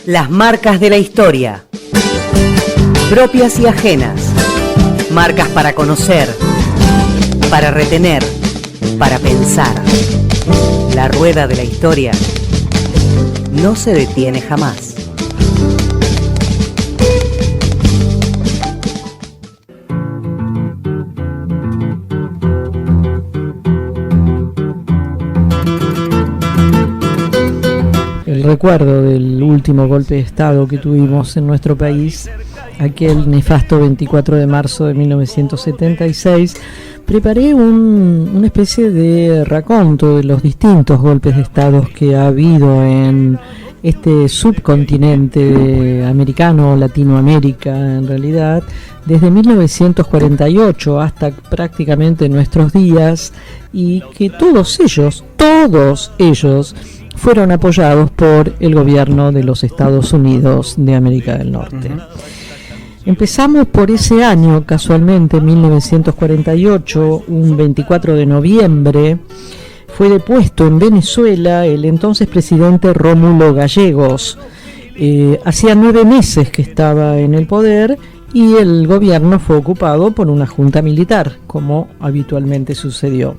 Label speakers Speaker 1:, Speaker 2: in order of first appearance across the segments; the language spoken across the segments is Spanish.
Speaker 1: Las marcas de la historia. Propias y ajenas. Marcas para conocer, para retener, para pensar. La rueda de la historia no se detiene jamás.
Speaker 2: El recuerdo del último golpe de Estado que tuvimos en nuestro país, aquel nefasto 24 de marzo de 1976, preparé una especie de raconto de los distintos golpes de Estado que ha habido en este subcontinente americano, Latinoamérica en realidad, desde 1948 hasta prácticamente nuestros días, y que todos ellos fueron apoyados por el gobierno de los Estados Unidos de América del Norte. Empezamos por ese año, casualmente, 1948, un 24 de noviembre, fue depuesto en Venezuela el entonces presidente Rómulo Gallegos. Hacía 9 meses que estaba en el poder y el gobierno fue ocupado por una junta militar, como habitualmente sucedió.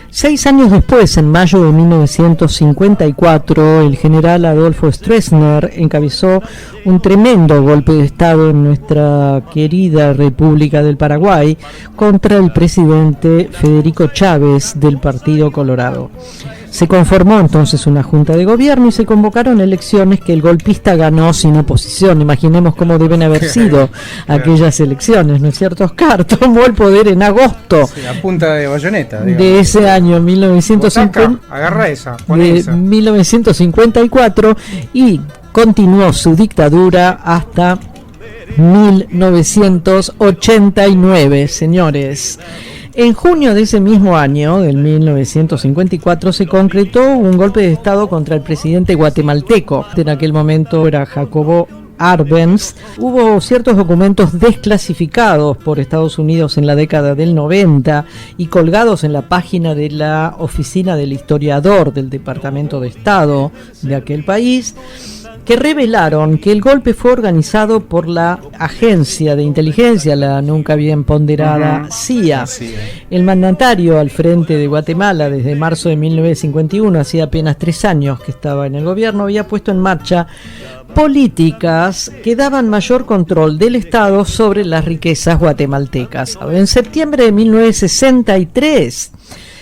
Speaker 2: 6 años después, en mayo de 1954, el general Adolfo Stroessner encabezó un tremendo golpe de Estado en nuestra querida República del Paraguay contra el presidente Federico Chávez del Partido Colorado. Se conformó entonces una junta de gobierno y se convocaron elecciones que el golpista ganó sin oposición. Imaginemos cómo deben haber sido aquellas elecciones, ¿no es cierto, Oscar? Tomó el poder en agosto,
Speaker 3: sí, a punta de bayoneta,
Speaker 2: de ese año 1954 y continuó su dictadura hasta 1989, señores. En junio de ese mismo año, del 1954, se concretó un golpe de Estado contra el presidente guatemalteco. En aquel momento era Jacobo Arbenz. Hubo ciertos documentos desclasificados por Estados Unidos en la década del 90 y colgados en la página de la oficina del historiador del Departamento de Estado de aquel país, que revelaron que el golpe fue organizado por la agencia de inteligencia, la nunca bien ponderada CIA. El mandatario al frente de Guatemala desde marzo de 1951, hacía apenas 3 años que estaba en el gobierno, había puesto en marcha políticas que daban mayor control del Estado sobre las riquezas guatemaltecas. En septiembre de 1963,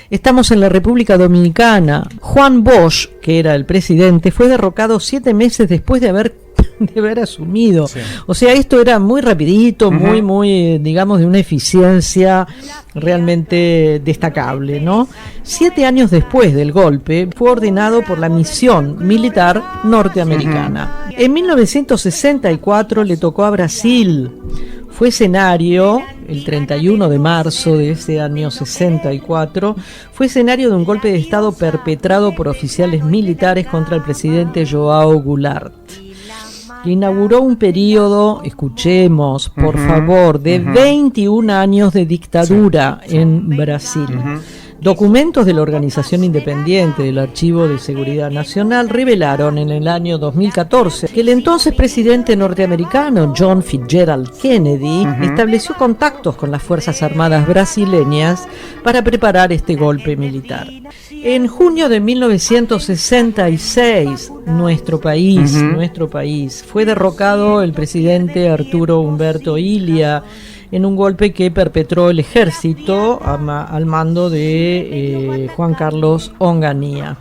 Speaker 2: estamos en la República Dominicana. Juan Bosch, que era el presidente, fue derrocado 7 meses después de haber asumido. Sí. O sea, esto era muy rapidito, muy, digamos, de una eficiencia realmente destacable, ¿no? 7 años después del golpe, fue ordenado por la misión militar norteamericana. En 1964 le tocó a Brasil. Fue escenario, el 31 de marzo de ese año 64, fue escenario de un golpe de Estado perpetrado por oficiales militares contra el presidente João Goulart. Inauguró un periodo, escuchemos, por favor, de 21 años de dictadura en Brasil. Documentos de la organización independiente del Archivo de Seguridad Nacional revelaron en el año 2014 que el entonces presidente norteamericano John Fitzgerald Kennedy estableció contactos con las Fuerzas Armadas brasileñas para preparar este golpe militar. En junio de 1966, nuestro país, fue derrocado el presidente Arturo Humberto Illia en un golpe que perpetró el ejército al mando de Juan Carlos Onganía.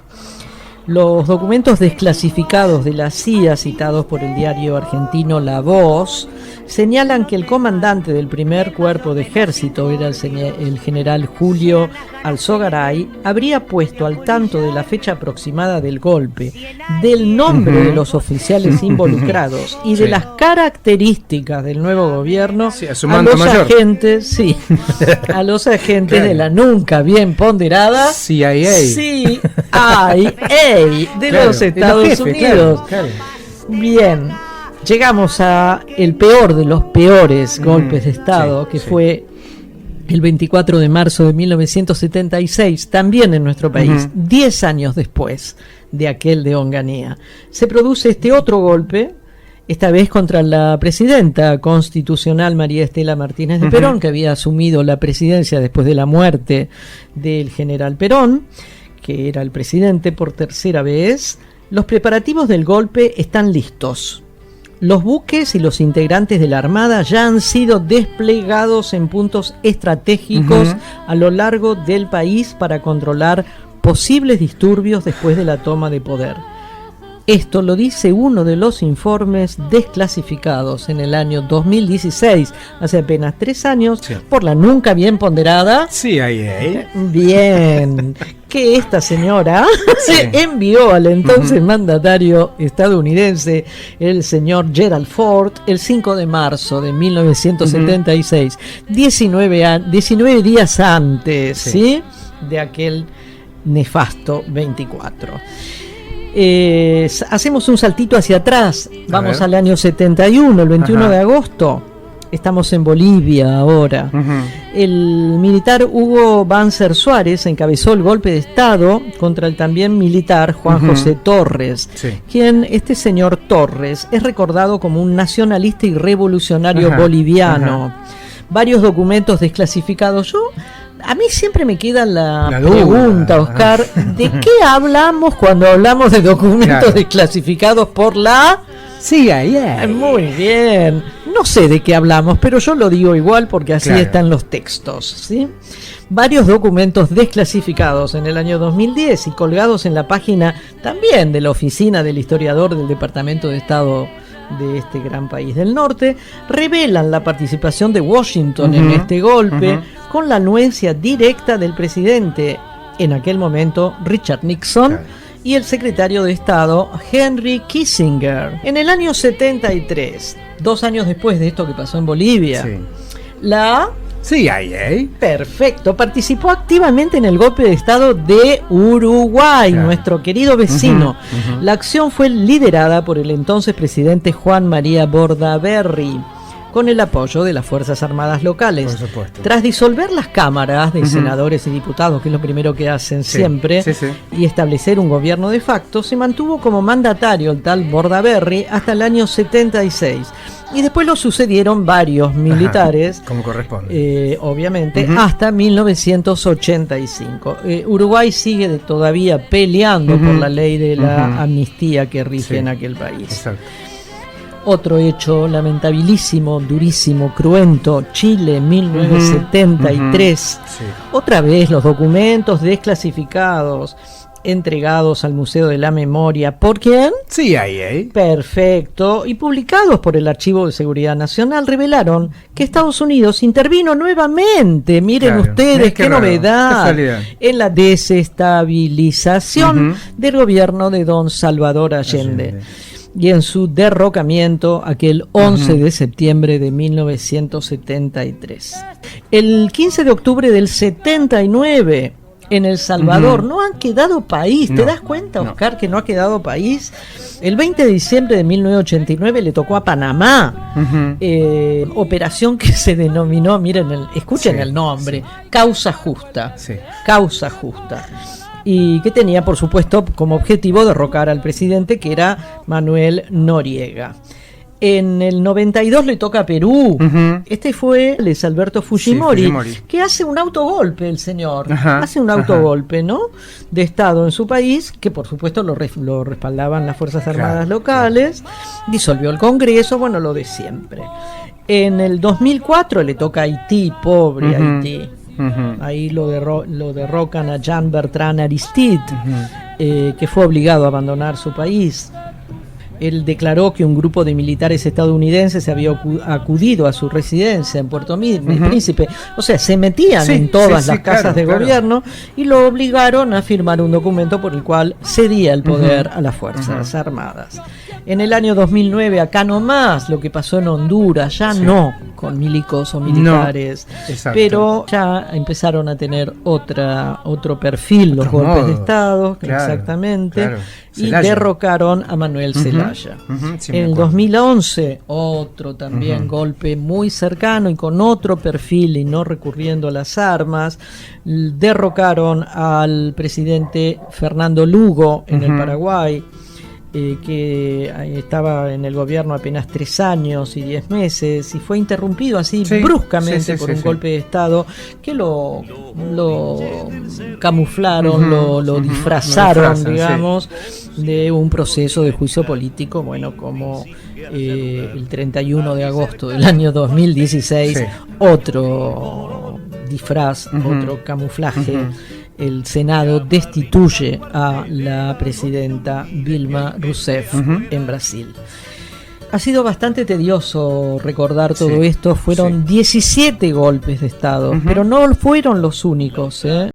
Speaker 2: Los documentos desclasificados de la CIA, citados por el diario argentino La Voz, señalan que el comandante del primer cuerpo de ejército, era el general Julio Alzogaray, habría puesto al tanto de la fecha aproximada del golpe, del nombre de los oficiales involucrados y de las características del nuevo gobierno a los agentes de la nunca bien ponderada CIA de los Estados Unidos. Bien, llegamos a el peor de los peores golpes de Estado, que fue el 24 de marzo de 1976, también en nuestro país, 10 años después de aquel de Onganía. Se produce este otro golpe, esta vez contra la presidenta constitucional María Estela Martínez de Perón, que había asumido la presidencia después de la muerte del general Perón, que era el presidente por tercera vez. Los preparativos del golpe están listos. Los buques y los integrantes de la Armada ya han sido desplegados en puntos estratégicos a lo largo del país para controlar posibles disturbios después de la toma de poder. Esto lo dice uno de los informes desclasificados en el año 2016, hace apenas 3 años, por la nunca bien ponderada
Speaker 3: CIA.
Speaker 2: Bien, que esta señora envió al entonces mandatario estadounidense, el señor Gerald Ford, el 5 de marzo de 1976, 19 días antes, ¿sí? De aquel nefasto 24. Hacemos un saltito hacia atrás, vamos al año 71, el 21 de agosto, estamos en Bolivia ahora. El militar Hugo Banzer Suárez encabezó el golpe de Estado contra el también militar Juan José Torres, quien, este señor Torres, es recordado como un nacionalista y revolucionario boliviano. Varios documentos desclasificados. A mí siempre me queda la pregunta, Oscar, ¿de qué hablamos cuando hablamos de documentos desclasificados por la CIA? Muy bien. No sé de qué hablamos, pero yo lo digo igual porque así están los textos, ¿sí? Varios documentos desclasificados en el año 2010 y colgados en la página también de la oficina del historiador del Departamento de Estado de este gran país del norte, revelan la participación de Washington en este golpe con la anuencia directa del presidente, en aquel momento Richard Nixon, y el secretario de Estado Henry Kissinger. En el año 73, 2 años después de esto que pasó en Bolivia, la
Speaker 3: CIA.
Speaker 2: Perfecto, participó activamente en el golpe de Estado de Uruguay, nuestro querido vecino. La acción fue liderada por el entonces presidente Juan María Bordaberry, con el apoyo de las Fuerzas Armadas locales. Por supuesto. Tras disolver las cámaras de senadores y diputados, que es lo primero que hacen siempre, y establecer un gobierno de facto, se mantuvo como mandatario el tal Bordaberry hasta el año 76. Y después lo sucedieron varios militares,
Speaker 3: como corresponde,
Speaker 2: obviamente, hasta 1985. Uruguay sigue todavía peleando por la ley de la amnistía que rige en aquel país. Exacto. Otro hecho lamentabilísimo, durísimo, cruento, Chile, 1973. Otra vez los documentos desclasificados entregados al Museo de la Memoria. ¿Por quién?
Speaker 3: CIA.
Speaker 2: Perfecto. Y publicados por el Archivo de Seguridad Nacional, revelaron que Estados Unidos intervino nuevamente, miren ustedes, qué novedad, en la desestabilización del gobierno de don Salvador Allende. Y en su derrocamiento aquel 11 de septiembre de 1973. El 15 de octubre del 79, en El Salvador, no han quedado país. ¿Te das cuenta, Oscar, que no ha quedado país? El 20 de diciembre de 1989 le tocó a Panamá, operación que se denominó, miren, escuchen el nombre, Causa Justa. Causa Justa. Y que tenía, por supuesto, como objetivo derrocar al presidente, que era Manuel Noriega. En el 92 le toca a Perú. Este fue Luis Alberto Fujimori, que hace un autogolpe, el señor. Hace un autogolpe, ¿no? De Estado en su país, que por supuesto lo respaldaban las Fuerzas Armadas locales. Disolvió el Congreso, bueno, lo de siempre. En el 2004 le toca a Haití, pobre Haití. Ahí lo derrocan a Jean-Bertrand Aristide, que fue obligado a abandonar su país. Él declaró que un grupo de militares estadounidenses había acudido a su residencia en Puerto Príncipe. O sea, se metían en todas las casas de gobierno y lo obligaron a firmar un documento por el cual cedía el poder a las Fuerzas Armadas. En el año 2009, acá nomás, lo que pasó en Honduras, ya no con milicos o militares, pero ya empezaron a tener otro perfil, los golpes de Estado, exactamente, y derrocaron a Manuel Zelaya. Haya.
Speaker 3: Sí,
Speaker 2: En el 2011, otro también golpe muy cercano y con otro perfil y no recurriendo a las armas, derrocaron al presidente Fernando Lugo en el Paraguay, que estaba en el gobierno apenas 3 años y 10 meses y fue interrumpido así bruscamente por un golpe de Estado que lo camuflaron, lo disfrazaron, digamos, de un proceso de juicio político, bueno, como el 31 de agosto del año 2016, otro disfraz, otro camuflaje. El Senado destituye a la presidenta Dilma Rousseff en Brasil. Ha sido bastante tedioso recordar todo esto. Fueron 17 golpes de Estado, pero no fueron los únicos, ¿eh?